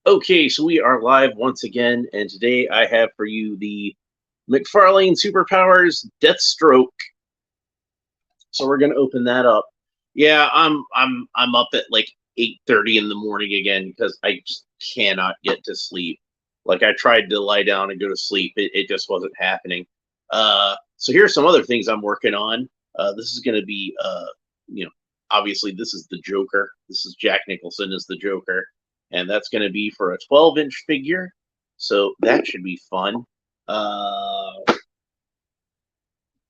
Okay, so we are live once again, and today I have for you the Mcfarlane Superpowers Deathstroke. So we're gonna open that up. Yeah, I'm up at like 8:30 in the morning again because I just cannot get to sleep. Like I tried to lie down and go to sleep, it just wasn't happening. So here's some other things I'm working on. This is gonna be you know, obviously this is the Joker. This is Jack Nicholson as the Joker, and that's gonna be for a 12-inch figure. So that should be fun. What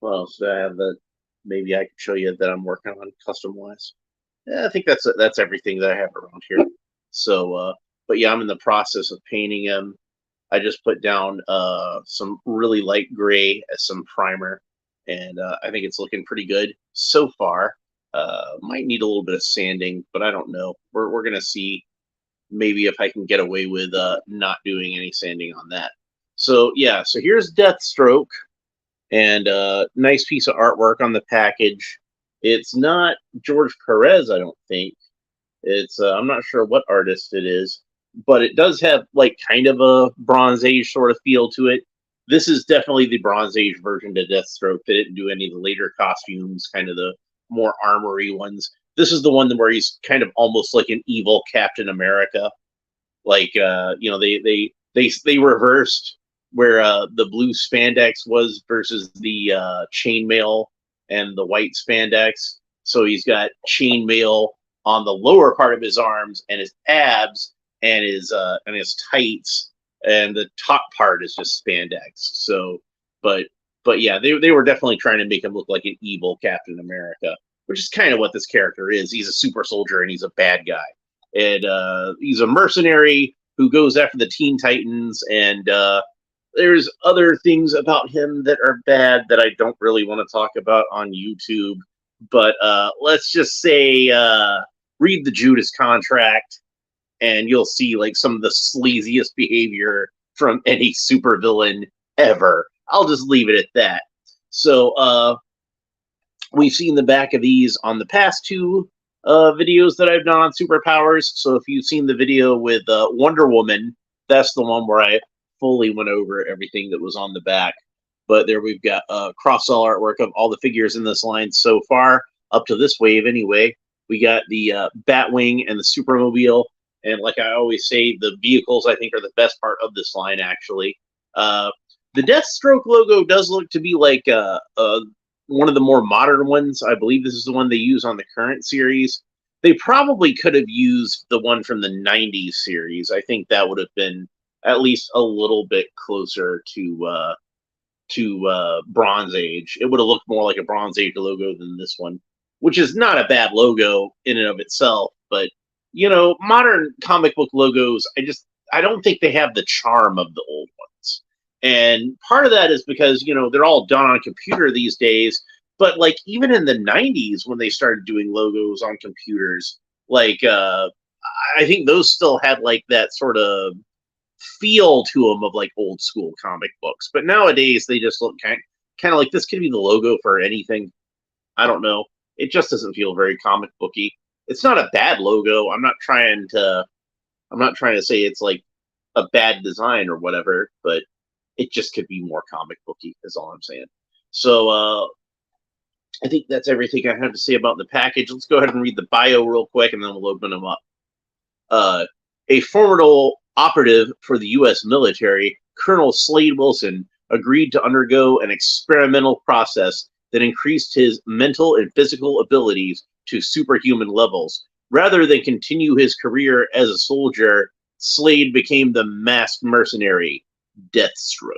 else do I have that maybe I could show you that I'm working on custom wise? Yeah, I think that's everything that I have around here. So, but yeah, I'm in the process of painting him. I just put down some really light gray as some primer, and I think it's looking pretty good so far. Might need a little bit of sanding, but I don't know. We're gonna see maybe if I can get away with not doing any sanding on that. So yeah, so here's Deathstroke and nice piece of artwork on the package. It's not George Perez, I don't think. It's I'm not sure what artist it is, but it does have like kind of a Bronze Age sort of feel to it. This is definitely the Bronze Age version to Deathstroke. They didn't do any of the later costumes, kind of the more armory ones. This is the one where he's kind of almost like an evil Captain America. Like they reversed where the blue spandex was versus the chainmail and the white spandex. So he's got chainmail on the lower part of his arms and his abs and his tights, and the top part is just spandex. So, but but yeah, they were definitely trying to make him look like an evil Captain America, which is kind of what this character is. He's a super soldier and he's a bad guy, and he's a mercenary who goes after the Teen Titans, and there's other things about him that are bad that I don't really want to talk about on YouTube. But let's just say read the Judas Contract, and you'll see like some of the sleaziest behavior from any supervillain ever. I'll just leave it at that. So we've seen the back of these on the past two videos that I've done on superpowers. So if you've seen the video with Wonder Woman, that's the one where I fully went over everything that was on the back. But there we've got cross-sell artwork of all the figures in this line so far, up to this wave anyway. We got the Batwing and the Supermobile. And like I always say, the vehicles I think are the best part of this line, actually. The Deathstroke logo does look to be like one of the more modern ones. I believe this is the one they use on the current series. They probably could have used the one from the 90s series. I think that would have been at least a little bit closer to Bronze Age. It would have looked more like a Bronze Age logo than this one, which is not a bad logo in and of itself. But you know, modern comic book logos, I don't think they have the charm of the old ones. And part of that is because, you know, they're all done on a computer these days. But like even in the 90s when they started doing logos on computers, like I think those still had like that sort of feel to them of like old school comic books. But nowadays they just look kind of like this could be the logo for anything. I don't know. It just doesn't feel very comic booky. It's not a bad logo. I'm not trying to say it's like a bad design or whatever, but it just could be more comic booky is all I'm saying. So I think that's everything I have to say about the package. Let's go ahead and read the bio real quick and then we'll open them up. A formidable operative for the U.S. military, Colonel Slade Wilson agreed to undergo an experimental process that increased his mental and physical abilities to superhuman levels. Rather than continue his career as a soldier, Slade became the masked mercenary, Deathstroke.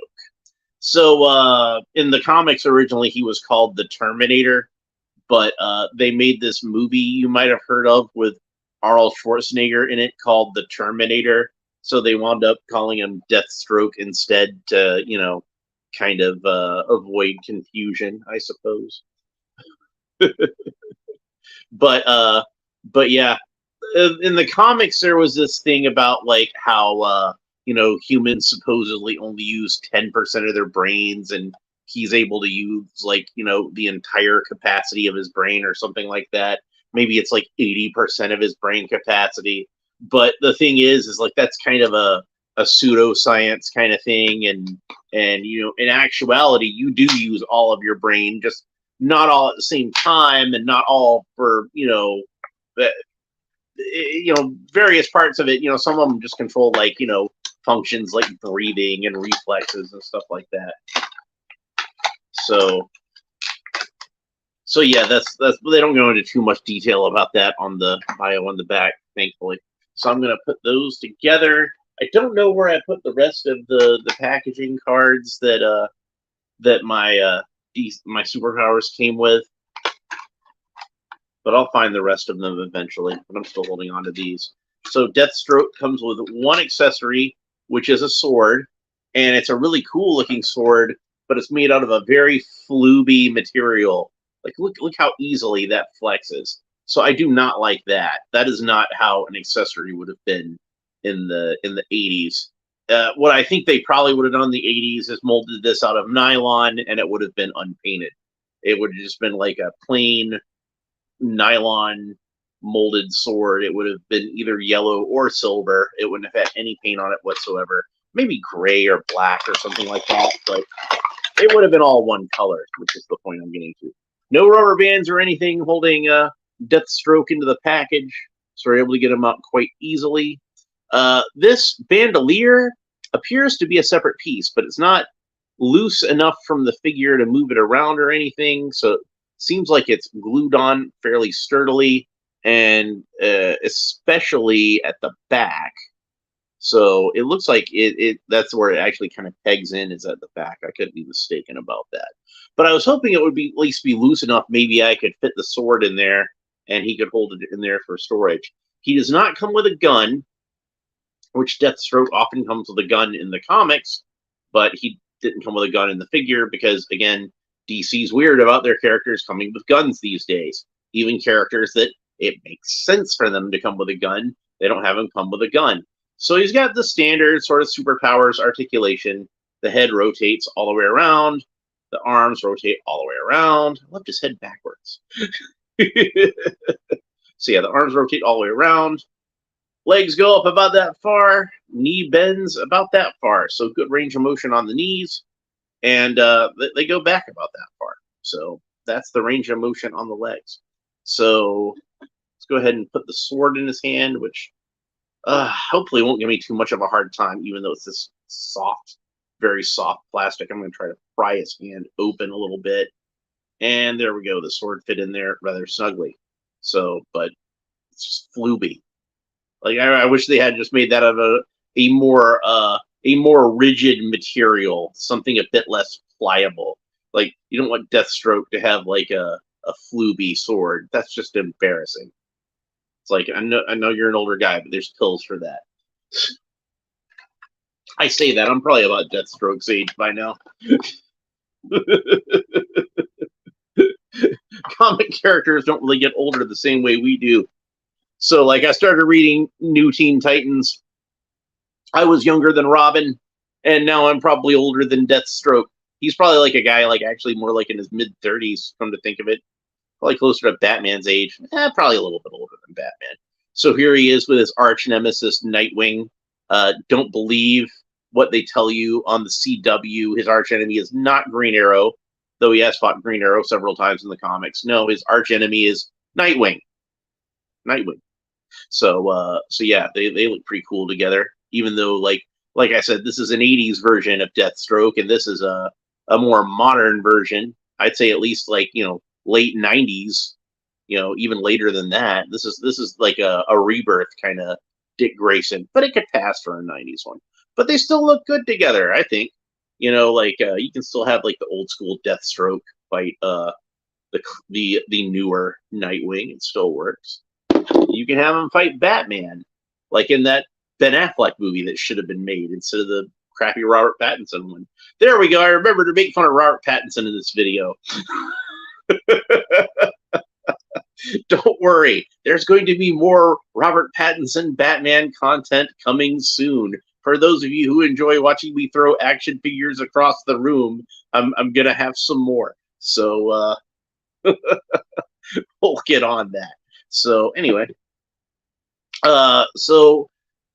So in the comics originally he was called the Terminator, but they made this movie you might have heard of with Arnold Schwarzenegger in it called The Terminator. So they wound up calling him Deathstroke instead to, you know, kind of avoid confusion, I suppose. but but yeah, in the comics there was this thing about like how you know, humans supposedly only use 10% of their brains, and he's able to use like, you know, the entire capacity of his brain or something like that. Maybe it's like 80% of his brain capacity. But the thing is like that's kind of a pseudoscience kind of thing, and in actuality, you do use all of your brain, just not all at the same time, and not all for various parts of it. Some of them just control like functions like breathing and reflexes and stuff like that. So yeah, that's they don't go into too much detail about that on the bio on the back, thankfully. So I'm gonna put those together. I don't know where I put the rest of the packaging cards that my my superpowers came with, but I'll find the rest of them eventually. But I'm still holding on to these. So Deathstroke comes with one accessory, which is a sword, and it's a really cool looking sword, but it's made out of a very fluby material. Like look how easily that flexes. So I do not like that. That is not how an accessory would have been in the 80s. What I think they probably would have done in the 80s is molded this out of nylon, and it would have been unpainted. It would have just been like a plain nylon molded sword. It would have been either yellow or silver. It wouldn't have had any paint on it whatsoever. Maybe gray or black or something like that, but it would have been all one color, which is the point I'm getting to. No rubber bands or anything holding Deathstroke into the package, so we're able to get them out quite easily. This bandolier appears to be a separate piece, but it's not loose enough from the figure to move it around or anything, so it seems like it's glued on fairly sturdily, and especially at the back. So it looks like that's where it actually kind of pegs in, is at the back. I could be mistaken about that. But I was hoping it would be at least be loose enough. Maybe I could fit the sword in there and he could hold it in there for storage. He does not come with a gun, which Deathstroke often comes with a gun in the comics, but he didn't come with a gun in the figure because, again, DC's weird about their characters coming with guns these days. Even characters that it makes sense for them to come with a gun, they don't have them come with a gun. So he's got the standard sort of superpowers articulation. The head rotates all the way around. The arms rotate all the way around. I left his head backwards. So yeah, the arms rotate all the way around. Legs go up about that far. Knee bends about that far. So good range of motion on the knees. And they go back about that far. So that's the range of motion on the legs. So let's go ahead and put the sword in his hand, which hopefully won't give me too much of a hard time, even though it's this soft, very soft plastic. I'm going to try to pry his hand open a little bit. And there we go. The sword fit in there rather snugly. So, but it's just fluby. Like I wish they had just made that out of a more rigid material, something a bit less pliable. Like you don't want Deathstroke to have like a fluby sword. That's just embarrassing. It's like I know you're an older guy, but there's pills for that. I say that I'm probably about Deathstroke's age by now. Comic characters don't really get older the same way we do. So, like, I started reading New Teen Titans. I was younger than Robin, and now I'm probably older than Deathstroke. He's probably like a guy, like actually more like in his mid-30s, come to think of it. Probably closer to Batman's age. Probably a little bit older than Batman. So here he is with his arch nemesis, Nightwing. Don't believe what they tell you on the CW. His arch enemy is not Green Arrow, though he has fought Green Arrow several times in the comics. No, his arch enemy is Nightwing. So yeah, they look pretty cool together. Even though, like I said, this is an '80s version of Deathstroke, and this is a more modern version. I'd say at least like late '90s, even later than that. This is like a rebirth kind of Dick Grayson, but it could pass for a '90s one. But they still look good together, I think. You can still have like the old school Deathstroke fight the newer Nightwing. It still works. You can have him fight Batman, like in that Ben Affleck movie that should have been made instead of the crappy Robert Pattinson one. There we go. I remember to make fun of Robert Pattinson in this video. Don't worry. There's going to be more Robert Pattinson Batman content coming soon. For those of you who enjoy watching me throw action figures across the room, I'm going to have some more. So we'll get on that. So anyway, So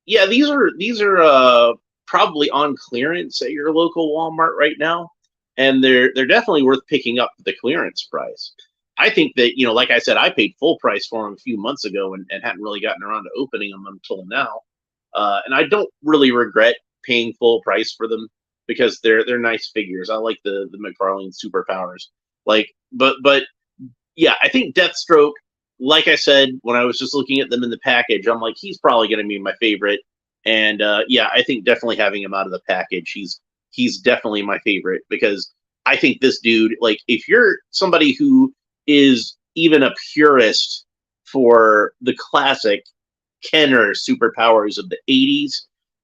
yeah, these are probably on clearance at your local Walmart right now, and they're definitely worth picking up for the clearance price. I think that, like I said, I paid full price for them a few months ago and hadn't really gotten around to opening them until now. And I don't really regret paying full price for them because they're nice figures. I like the Mcfarlane superpowers. But yeah, I think Deathstroke, like I said, when I was just looking at them in the package, I'm like, he's probably going to be my favorite. And yeah, I think definitely having him out of the package, he's definitely my favorite because I think this dude, like, if you're somebody who is even a purist for the classic Kenner superpowers of the 80s,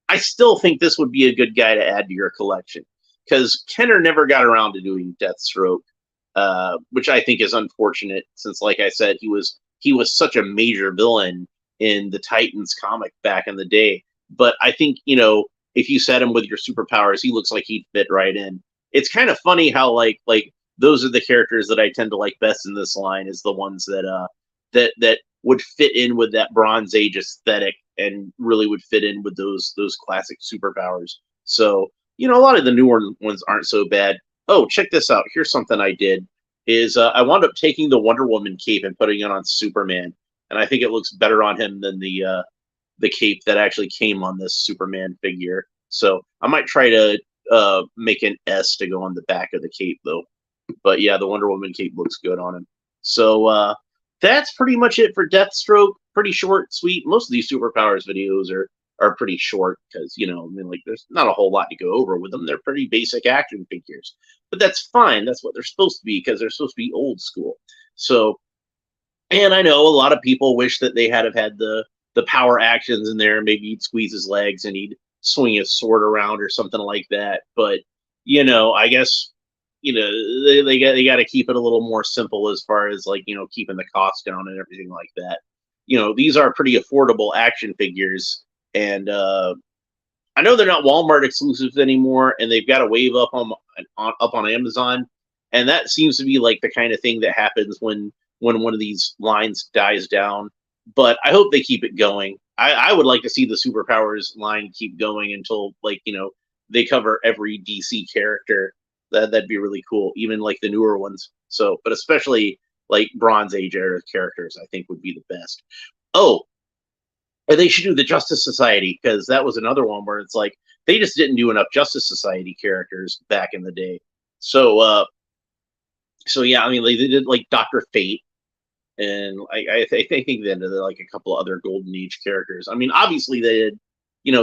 I still think this would be a good guy to add to your collection because Kenner never got around to doing Deathstroke, which I think is unfortunate since, like I said, he was such a major villain in the Titans comic back in the day. But I think, if you set him with your superpowers, he looks like he'd fit right in. It's kind of funny how like those are the characters that I tend to like best in this line, is the ones that would fit in with that Bronze Age aesthetic and really would fit in with those classic superpowers. So, a lot of the newer ones aren't so bad. Oh, check this out. Here's something I did is I wound up taking the Wonder Woman cape and putting it on Superman, and I think it looks better on him than the cape that actually came on this Superman figure. So I might try to make an S to go on the back of the cape though. But yeah, the Wonder Woman cape looks good on him. So that's pretty much it for Deathstroke. Pretty short, sweet. Most of these superpowers videos are pretty short because, like, there's not a whole lot to go over with them. They're pretty basic action figures, but that's fine. That's what they're supposed to be because they're supposed to be old school. So, and I know a lot of people wish that they had had the power actions in there. Maybe he'd squeeze his legs and he'd swing his sword around or something like that. But I guess they got to keep it a little more simple as far as, like, keeping the cost down and everything like that. These are pretty affordable action figures, and I know they're not Walmart exclusives anymore, and they've got a wave up on Amazon, and that seems to be like the kind of thing that happens when one of these lines dies down. But I hope they keep it going. I would like to see the superpowers line keep going until, like, they cover every DC character. That'd be really cool, even like the newer ones. So, but especially like Bronze Age era characters, I think would be the best. Oh, and they should do the Justice Society, because that was another one where it's like they just didn't do enough Justice Society characters back in the day. So yeah, I mean, like, they did like Doctor Fate, and I think they did like a couple of other Golden Age characters. I mean, obviously they did,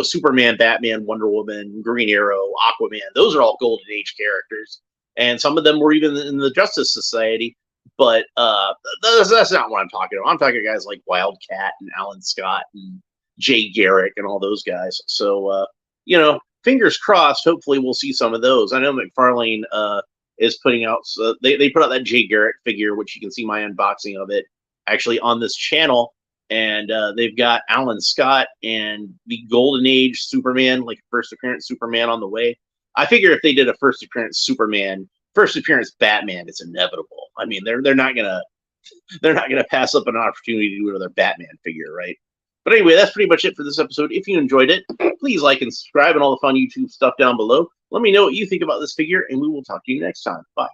Superman, Batman, Wonder Woman, Green Arrow, Aquaman. Those are all Golden Age characters, and some of them were even in the Justice Society. But that's not what I'm talking about. I'm talking guys like Wildcat and Alan Scott and Jay Garrick and all those guys. So fingers crossed. Hopefully, we'll see some of those. I know Mcfarlane is putting out. So they put out that Jay Garrick figure, which you can see my unboxing of it actually on this channel. And they've got Alan Scott and the Golden Age Superman, like first appearance Superman, on the way. I figure if they did a first appearance Superman, first appearance Batman, it's inevitable. I mean, they're not gonna pass up an opportunity to do another Batman figure, right? But anyway, that's pretty much it for this episode. If you enjoyed it, please like and subscribe and all the fun YouTube stuff down below. Let me know what you think about this figure, and we will talk to you next time. Bye.